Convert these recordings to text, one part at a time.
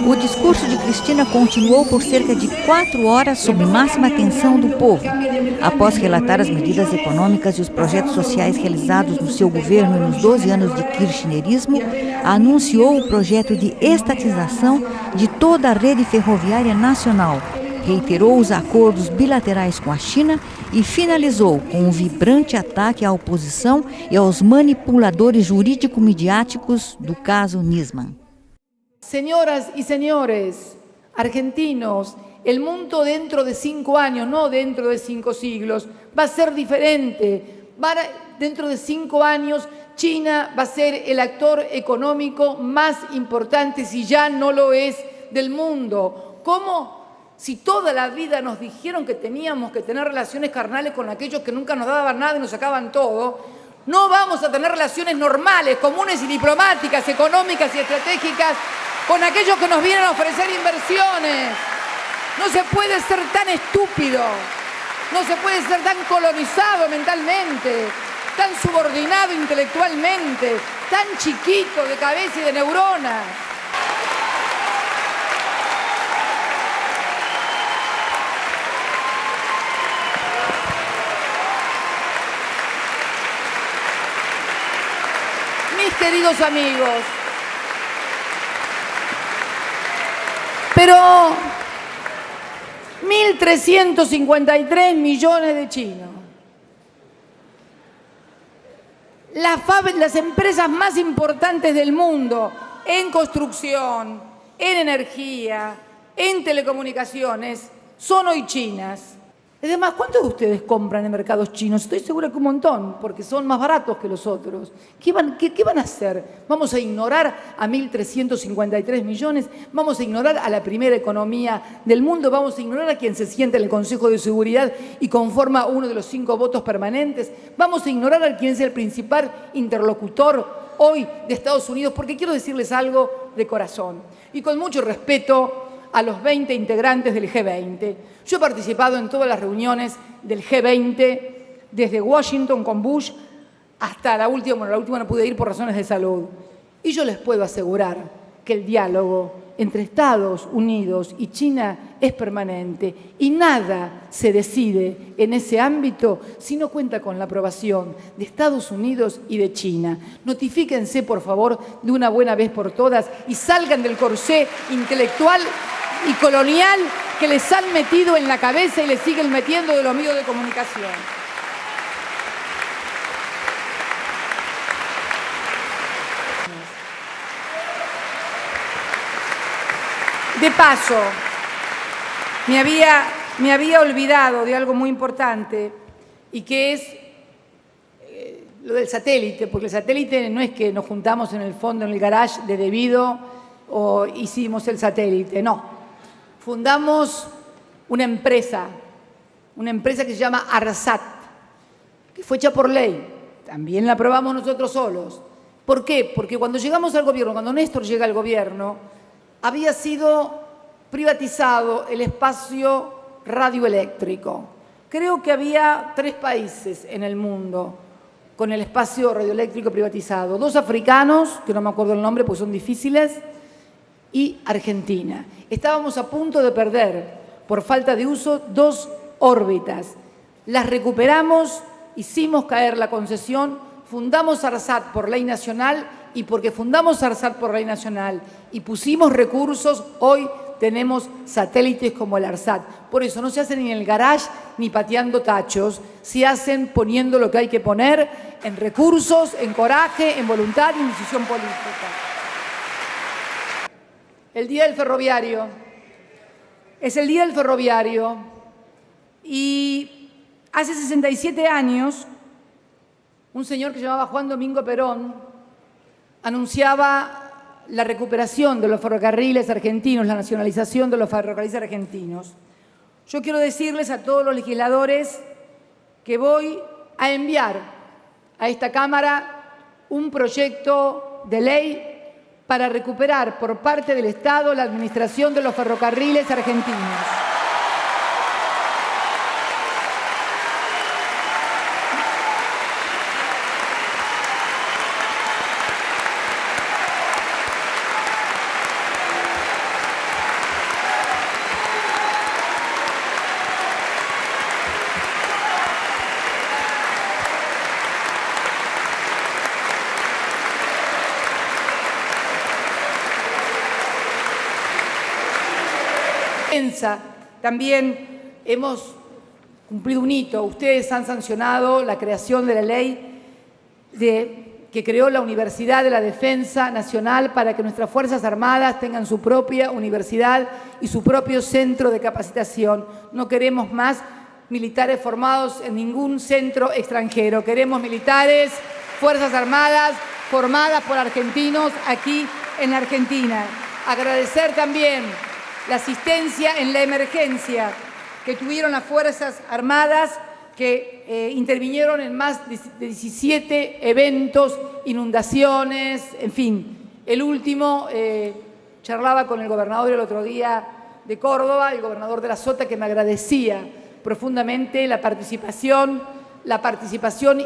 O discurso de Cristina continuou por cerca de 4 horas sob máxima atenção do povo. Após relatar as medidas econômicas e os projetos sociais realizados no seu governo e nos 12 anos de kirchnerismo, anunciou o projeto de estatização de toda a rede ferroviária nacional, reiterou os acordos bilaterais com a China e finalizou com um vibrante ataque à oposição e aos manipuladores jurídico-midiáticos do caso Nisman. Señoras y señores argentinos, el mundo dentro de 5 años, no dentro de 5 siglos, va a ser diferente. Dentro de 5 años, China va a ser el actor económico más importante, si ya no lo es, del mundo. ¿Cómo? Si toda la vida nos dijeron que teníamos que tener relaciones carnales con aquellos que nunca nos daban nada y nos sacaban todo, no vamos a tener relaciones normales, comunes y diplomáticas, económicas y estratégicas con aquellos que nos vienen a ofrecer inversiones. No se puede ser tan estúpido, no se puede ser tan colonizado mentalmente, tan subordinado intelectualmente, tan chiquito de cabeza y de neuronas. Mis queridos amigos, pero 1.353 millones de chinos. Las empresas más importantes del mundo en construcción, en energía, en telecomunicaciones, son hoy chinas. Además, ¿cuántos de ustedes compran en mercados chinos? Estoy segura que un montón, porque son más baratos que los otros. ¿Qué van a hacer? ¿Vamos a ignorar a 1.353 millones? ¿Vamos a ignorar a la primera economía del mundo? ¿Vamos a ignorar a quien se sienta en el Consejo de Seguridad y conforma uno de los 5 votos permanentes? ¿Vamos a ignorar a quien es el principal interlocutor hoy de Estados Unidos? Porque quiero decirles algo de corazón y con mucho respeto a los 20 integrantes del G20. Yo he participado en todas las reuniones del G20, desde Washington con Bush hasta la última. Bueno, la última no pude ir por razones de salud. Y yo les puedo asegurar que el diálogo entre Estados Unidos y China es permanente y nada se decide en ese ámbito si no cuenta con la aprobación de Estados Unidos y de China. Notifíquense, por favor, de una buena vez por todas y salgan del corsé intelectual y colonial que les han metido en la cabeza y les siguen metiendo de los medios de comunicación. De paso, me había olvidado de algo muy importante y que es lo del satélite, porque el satélite no es que nos juntamos en el fondo, en el garage de Debido o hicimos el satélite, no. Fundamos una empresa que se llama ARSAT, que fue hecha por ley. También la aprobamos nosotros solos. ¿Por qué? Porque cuando llegamos al gobierno, cuando Néstor llega al gobierno, había sido privatizado el espacio radioeléctrico. Creo que había 3 países en el mundo con el espacio radioeléctrico privatizado. 2 africanos, que no me acuerdo el nombre porque son difíciles, y Argentina. Estábamos a punto de perder, por falta de uso, 2 órbitas. Las recuperamos, hicimos caer la concesión, fundamos ARSAT por ley nacional y porque fundamos ARSAT por ley nacional y pusimos recursos, hoy tenemos satélites como el ARSAT. Por eso no se hacen ni en el garage ni pateando tachos, se hacen poniendo lo que hay que poner en recursos, en coraje, en voluntad y en decisión política. El Día del Ferroviario. Es el Día del Ferroviario y hace 67 años un señor que se llamaba Juan Domingo Perón anunciaba la recuperación de los ferrocarriles argentinos, la nacionalización de los ferrocarriles argentinos. Yo quiero decirles a todos los legisladores que voy a enviar a esta Cámara un proyecto de ley para recuperar por parte del Estado la administración de los ferrocarriles argentinos. defensa. También hemos cumplido un hito. Ustedes han sancionado la creación de la ley que creó la Universidad de la Defensa Nacional para que nuestras Fuerzas Armadas tengan su propia universidad y su propio centro de capacitación. No queremos más militares formados en ningún centro extranjero. Queremos militares, Fuerzas Armadas formadas por argentinos aquí en la Argentina. Agradecer también la asistencia en la emergencia que tuvieron las Fuerzas Armadas, que intervinieron en más de 17 eventos, inundaciones, en fin. El último, charlaba con el gobernador el otro día de Córdoba, el gobernador de la Sota, que me agradecía profundamente la participación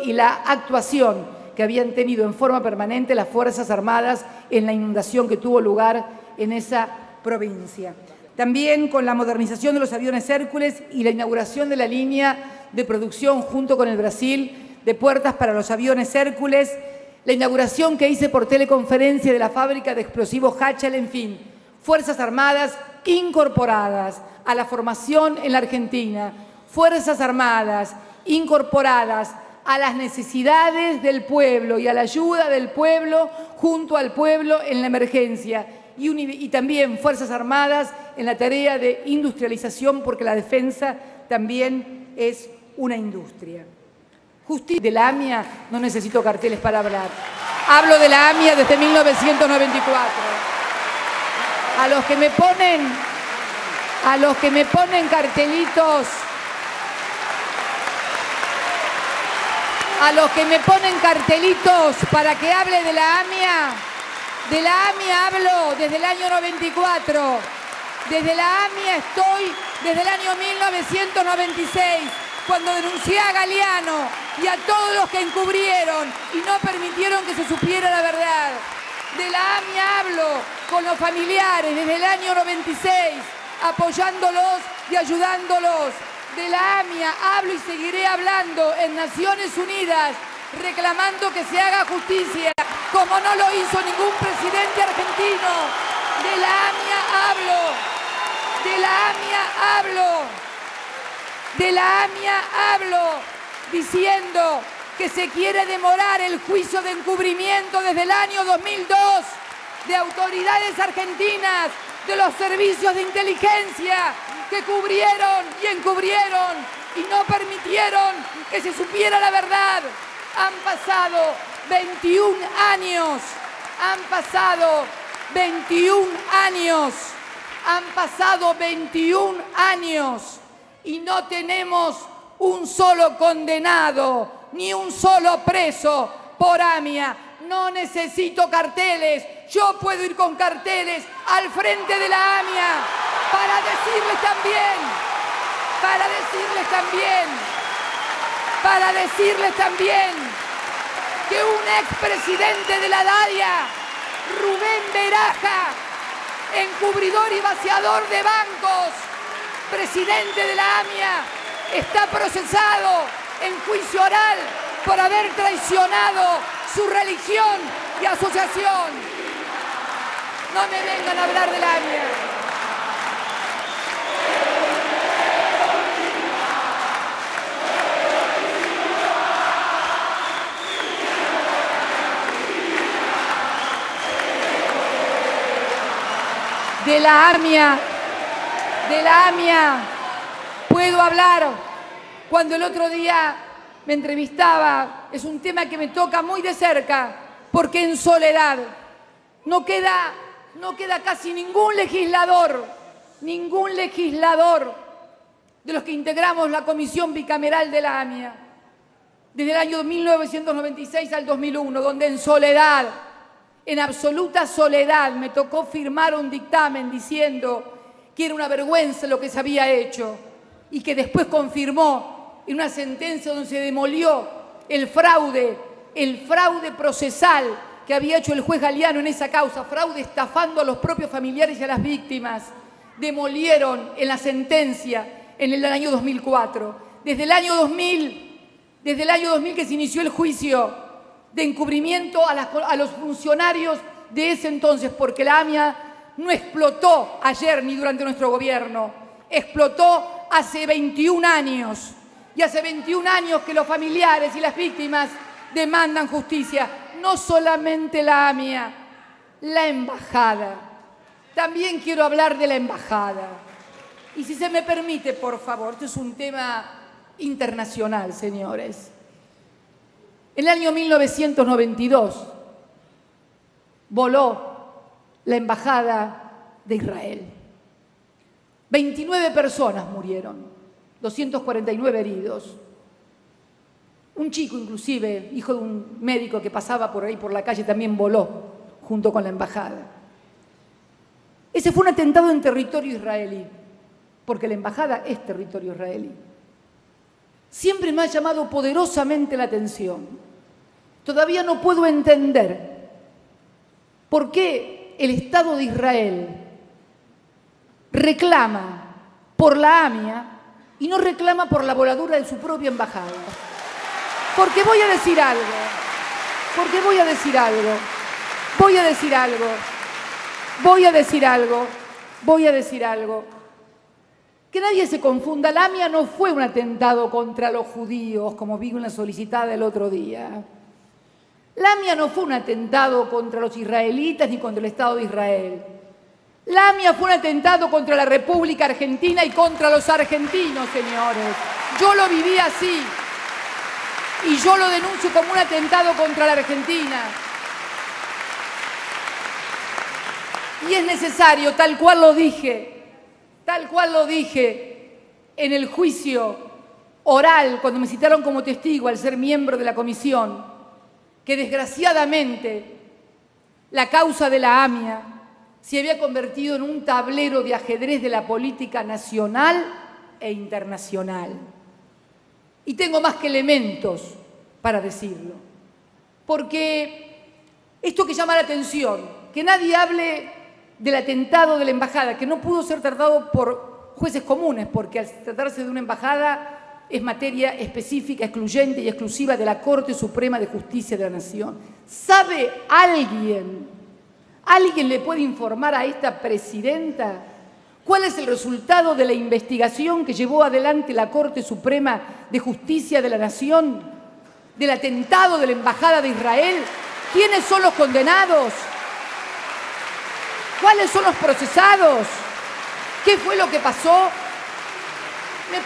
y la actuación que habían tenido en forma permanente las Fuerzas Armadas en la inundación que tuvo lugar en esa provincia. También con la modernización de los aviones Hércules y la inauguración de la línea de producción junto con el Brasil de puertas para los aviones Hércules, la inauguración que hice por teleconferencia de la fábrica de explosivos Hachal, en fin, Fuerzas Armadas incorporadas a la formación en la Argentina, Fuerzas Armadas incorporadas a las necesidades del pueblo y a la ayuda del pueblo junto al pueblo en la emergencia. Y también Fuerzas Armadas en la tarea de industrialización, porque la defensa también es una industria. Justicia de la AMIA, no necesito carteles para hablar. Hablo de la AMIA desde 1994. A los que me ponen cartelitos, para que hable de la AMIA hablo desde el año 94. Desde la AMIA estoy desde el año 1996, cuando denuncié a Galeano y a todos los que encubrieron y no permitieron que se supiera la verdad. De la AMIA hablo con los familiares desde el año 96, apoyándolos y ayudándolos. De la AMIA hablo y seguiré hablando en Naciones Unidas, reclamando que se haga justicia, como no lo hizo ningún presidente argentino. De la AMIA hablo. De la AMIA hablo diciendo que se quiere demorar el juicio de encubrimiento desde el año 2002 de autoridades argentinas, de los servicios de inteligencia que cubrieron y encubrieron y no permitieron que se supiera la verdad. Han pasado 21 años. Han pasado 21 años y no tenemos un solo condenado ni un solo preso por AMIA. No necesito carteles. Yo puedo ir con carteles al frente de la AMIA para decirles también que un expresidente de la DAIA, Rubén Beraja, encubridor y vaciador de bancos, presidente de la AMIA, está procesado en juicio oral por haber traicionado su religión y asociación. No me vengan a hablar de la AMIA. De la AMIA puedo hablar cuando el otro día me entrevistaba. Es un tema que me toca muy de cerca, porque en soledad no queda casi ningún legislador de los que integramos la comisión bicameral de la AMIA, desde el año 1996 al 2001, donde en soledad, en absoluta soledad, me tocó firmar un dictamen diciendo que era una vergüenza lo que se había hecho y que después confirmó en una sentencia donde se demolió el fraude procesal que había hecho el juez Galeano en esa causa, fraude estafando a los propios familiares y a las víctimas. Demolieron en la sentencia en el año 2004. Desde el año 2000 que se inició el juicio de encubrimiento a los funcionarios de ese entonces, porque la AMIA no explotó ayer ni durante nuestro gobierno, explotó hace 21 años. Y hace 21 años que los familiares y las víctimas demandan justicia. No solamente la AMIA, la embajada. También quiero hablar de la embajada. Y si se me permite, por favor, esto es un tema internacional, señores. En el año 1992 voló la embajada de Israel. 29 personas murieron, 249 heridos. Un chico, inclusive, hijo de un médico que pasaba por ahí por la calle, también voló junto con la embajada. Ese fue un atentado en territorio israelí, porque la embajada es territorio israelí. Siempre me ha llamado poderosamente la atención. Todavía no puedo entender por qué el Estado de Israel reclama por la AMIA y no reclama por la voladura de su propia embajada. Porque voy a decir algo, Que nadie se confunda, la AMIA no fue un atentado contra los judíos, como vi en la solicitada el otro día. La AMIA no fue un atentado contra los israelitas ni contra el Estado de Israel. La AMIA fue un atentado contra la República Argentina y contra los argentinos, señores. Yo lo viví así. Y yo lo denuncio como un atentado contra la Argentina. Y es necesario, tal cual lo dije en el juicio oral, cuando me citaron como testigo al ser miembro de la comisión, que desgraciadamente la causa de la AMIA se había convertido en un tablero de ajedrez de la política nacional e internacional. Y tengo más que elementos para decirlo. Porque esto que llama la atención, que nadie hable del atentado de la embajada, que no pudo ser tratado por jueces comunes, porque al tratarse de una embajada es materia específica, excluyente y exclusiva de la Corte Suprema de Justicia de la Nación. ¿Sabe alguien le puede informar a esta presidenta cuál es el resultado de la investigación que llevó adelante la Corte Suprema de Justicia de la Nación del atentado de la Embajada de Israel? ¿Quiénes son los condenados? ¿Cuáles son los procesados? ¿Qué fue lo que pasó? ¿Me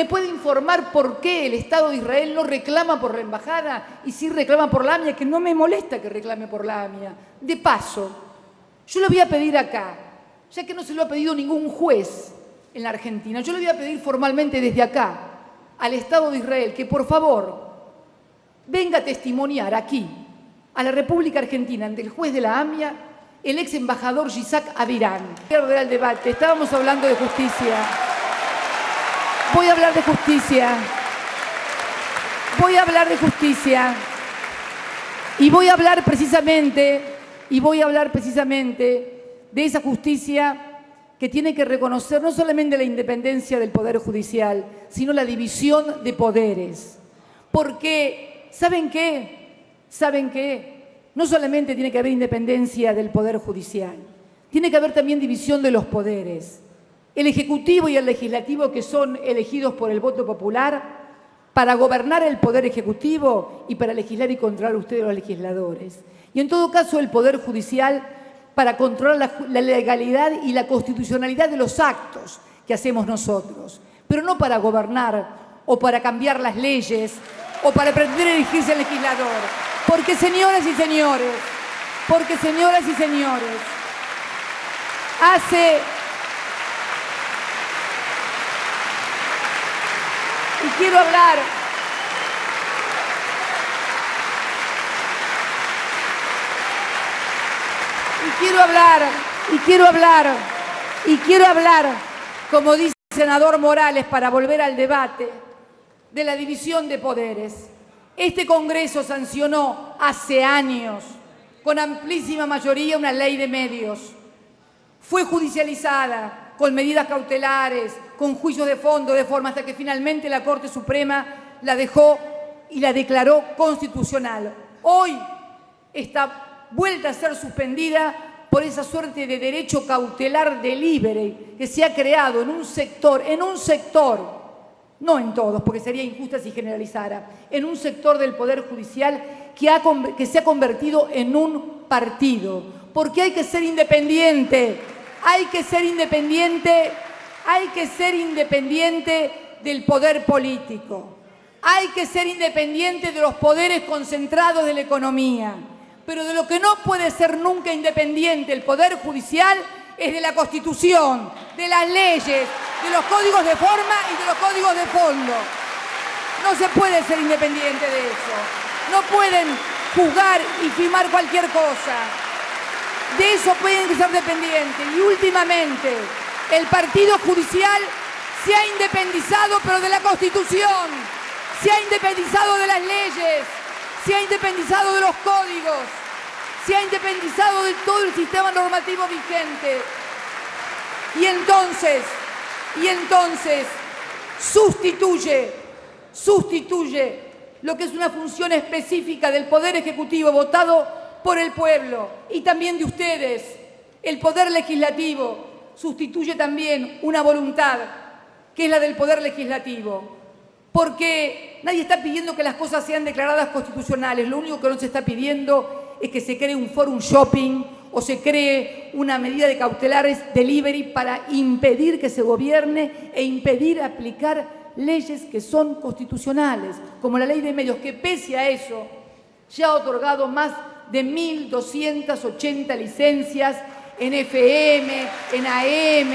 puede informar por qué el Estado de Israel no reclama por la embajada y sí reclama por la AMIA? Que no me molesta que reclame por la AMIA. De paso, yo le voy a pedir acá, ya que no se lo ha pedido ningún juez en la Argentina, yo le voy a pedir formalmente desde acá al Estado de Israel que por favor venga a testimoniar aquí a la República Argentina ante el juez de la AMIA, el ex embajador Yitzhak Avirán. Quiero ver el debate, estábamos hablando de justicia. Voy a hablar de justicia. Y voy a hablar precisamente de esa justicia que tiene que reconocer no solamente la independencia del Poder Judicial, sino la división de poderes. Porque, ¿saben qué? No solamente tiene que haber independencia del Poder Judicial, tiene que haber también división de los poderes. El Ejecutivo y el Legislativo, que son elegidos por el voto popular para gobernar el Poder Ejecutivo y para legislar y controlar ustedes los legisladores. Y en todo caso el Poder Judicial para controlar la legalidad y la constitucionalidad de los actos que hacemos nosotros, pero no para gobernar o para cambiar las leyes o para pretender elegirse al legislador. Porque señoras y señores, y quiero hablar, como dice el senador Morales, para volver al debate de la división de poderes. Este Congreso sancionó hace años, con amplísima mayoría, una ley de medios. Fue judicializada con medidas cautelares, con juicios de fondo, de forma hasta que finalmente la Corte Suprema la dejó y la declaró constitucional. Hoy está vuelta a ser suspendida por esa suerte de derecho cautelar delivery que se ha creado en un sector, no en todos, porque sería injusta si generalizara, en un sector del Poder Judicial que se ha convertido en un partido. Porque hay que ser independiente, hay que ser independiente del poder político, hay que ser independiente de los poderes concentrados de la economía. Pero de lo que no puede ser nunca independiente el Poder Judicial es de la Constitución, de las leyes, de los códigos de forma y de los códigos de fondo. No se puede ser independiente de eso. No pueden juzgar y firmar cualquier cosa. De eso pueden ser dependientes. Y últimamente, el Partido Judicial se ha independizado, pero de la Constitución, se ha independizado de las leyes, se ha independizado de los códigos, se ha independizado de todo el sistema normativo vigente. Y entonces sustituye lo que es una función específica del Poder Ejecutivo votado por el pueblo y también de ustedes. El Poder Legislativo sustituye también una voluntad que es la del Poder Legislativo. Porque nadie está pidiendo que las cosas sean declaradas constitucionales. Lo único que no se está pidiendo es que se cree un forum shopping o se cree una medida de cautelares delivery para impedir que se gobierne e impedir aplicar leyes que son constitucionales, como la Ley de Medios, que pese a eso ya ha otorgado más de 1.280 licencias en FM, en AM,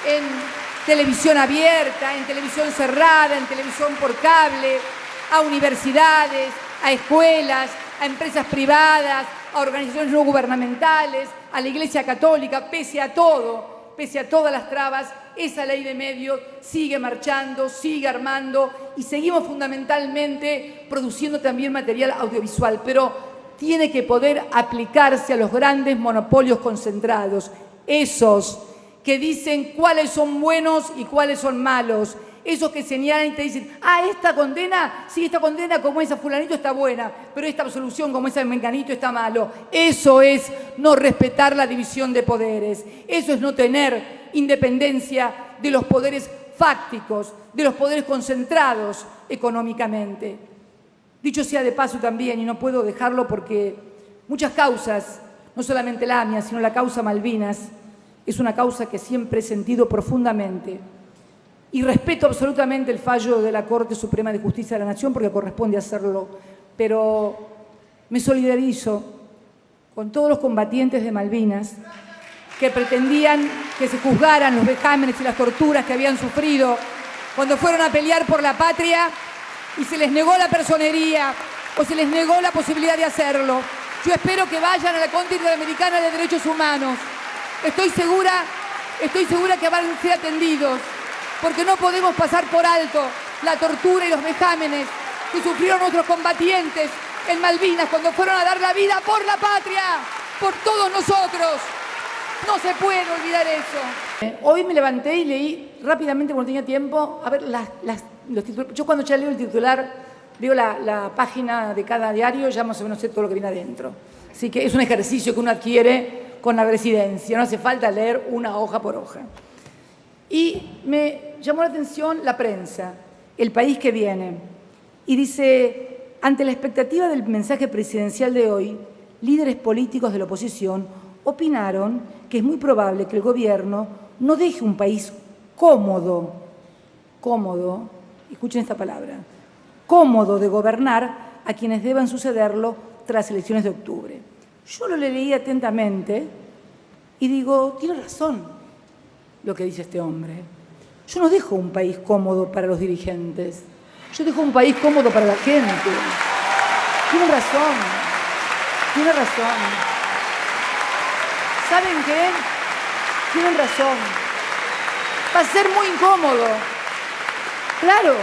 en televisión abierta, en televisión cerrada, en televisión por cable, a universidades, a escuelas, a empresas privadas, a organizaciones no gubernamentales, a la Iglesia Católica. Pese a todo, pese a todas las trabas, esa ley de medios sigue marchando, sigue armando y seguimos fundamentalmente produciendo también material audiovisual, pero tiene que poder aplicarse a los grandes monopolios concentrados, esos que dicen cuáles son buenos y cuáles son malos, esos que señalan y te dicen, esta condena, sí, esta condena como esa fulanito está buena, pero esta absolución como esa menganito está malo. Eso es no respetar la división de poderes, eso es no tener independencia de los poderes fácticos, de los poderes concentrados económicamente. Dicho sea de paso también, y no puedo dejarlo porque muchas causas, no solamente la mía, sino la causa Malvinas, es una causa que siempre he sentido profundamente y respeto absolutamente el fallo de la Corte Suprema de Justicia de la Nación porque corresponde hacerlo, pero me solidarizo con todos los combatientes de Malvinas que pretendían que se juzgaran los vejámenes y las torturas que habían sufrido cuando fueron a pelear por la patria y se les negó la personería o se les negó la posibilidad de hacerlo. Yo espero que vayan a la Corte Interamericana de Derechos Humanos. Estoy segura que van a ser atendidos, porque no podemos pasar por alto la tortura y los vejámenes que sufrieron nuestros combatientes en Malvinas cuando fueron a dar la vida por la patria, por todos nosotros. No se puede olvidar eso. Hoy me levanté y leí rápidamente, cuando tenía tiempo, a ver los titulares. Yo cuando ya leo el titular, veo la página de cada diario, ya más o menos sé todo lo que viene adentro. Así que es un ejercicio que uno adquiere con la residencia, no hace falta leer una hoja por hoja. Y me llamó la atención la prensa, El País que viene, y dice, ante la expectativa del mensaje presidencial de hoy, líderes políticos de la oposición opinaron que es muy probable que el gobierno no deje un país cómodo, escuchen esta palabra, cómodo de gobernar a quienes deban sucederlo tras elecciones de octubre. Yo lo leí atentamente y digo, tiene razón lo que dice este hombre. Yo no dejo un país cómodo para los dirigentes, yo dejo un país cómodo para la gente. Tiene razón. ¿Saben qué? Tienen razón. Va a ser muy incómodo. Claro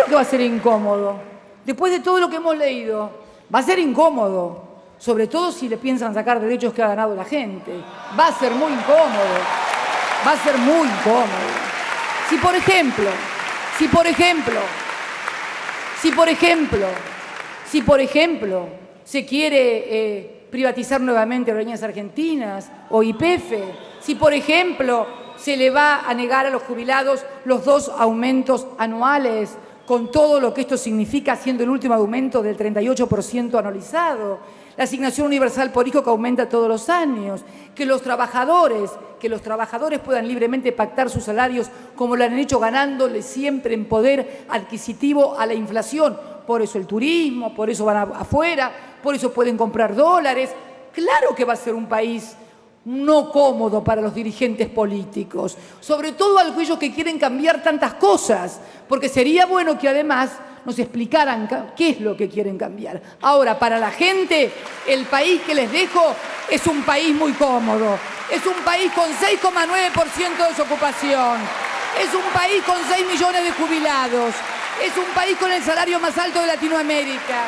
que va a ser incómodo. Después de todo lo que hemos leído, va a ser incómodo. Sobre todo si le piensan sacar derechos que ha ganado la gente. Va a ser muy incómodo. Si por ejemplo se quiere privatizar nuevamente Aerolíneas Argentinas o YPF, si, por ejemplo, se le va a negar a los jubilados los 2 aumentos anuales, con todo lo que esto significa, siendo el último aumento del 38% anualizado, la asignación universal por hijo que aumenta todos los años, que los trabajadores puedan libremente pactar sus salarios como lo han hecho, ganándole siempre en poder adquisitivo a la inflación. Por eso el turismo, por eso van afuera, por eso pueden comprar dólares. Claro que va a ser un país no cómodo para los dirigentes políticos, sobre todo aquellos que quieren cambiar tantas cosas, porque sería bueno que además nos explicaran qué es lo que quieren cambiar. Ahora, para la gente, el país que les dejo es un país muy cómodo, es un país con 6,9% de desocupación, es un país con 6 millones de jubilados, es un país con el salario más alto de Latinoamérica,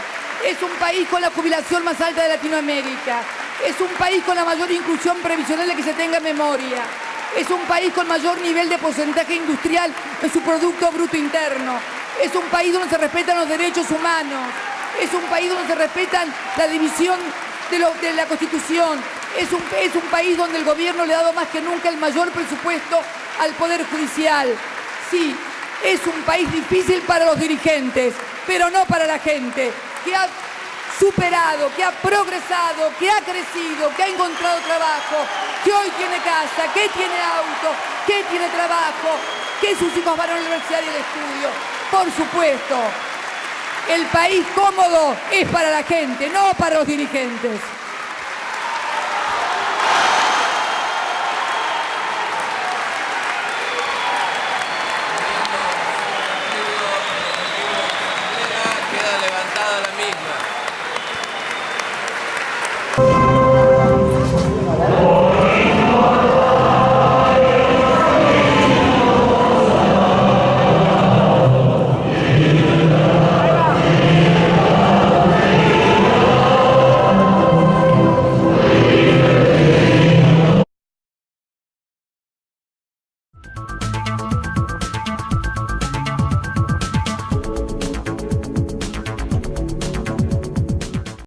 es un país con la jubilación más alta de Latinoamérica, es un país con la mayor inclusión previsional de que se tenga memoria, es un país con mayor nivel de porcentaje industrial en su Producto Bruto Interno, es un país donde se respetan los derechos humanos, es un país donde se respetan la división de la Constitución, es un país donde el gobierno le ha dado más que nunca el mayor presupuesto al Poder Judicial. Sí, es un país difícil para los dirigentes, pero no para la gente, que ha superado, que ha progresado, que ha crecido, que ha encontrado trabajo, que hoy tiene casa, que tiene auto, que tiene trabajo, que sus hijos van a la universidad y al estudio. Por supuesto, el país cómodo es para la gente, no para los dirigentes.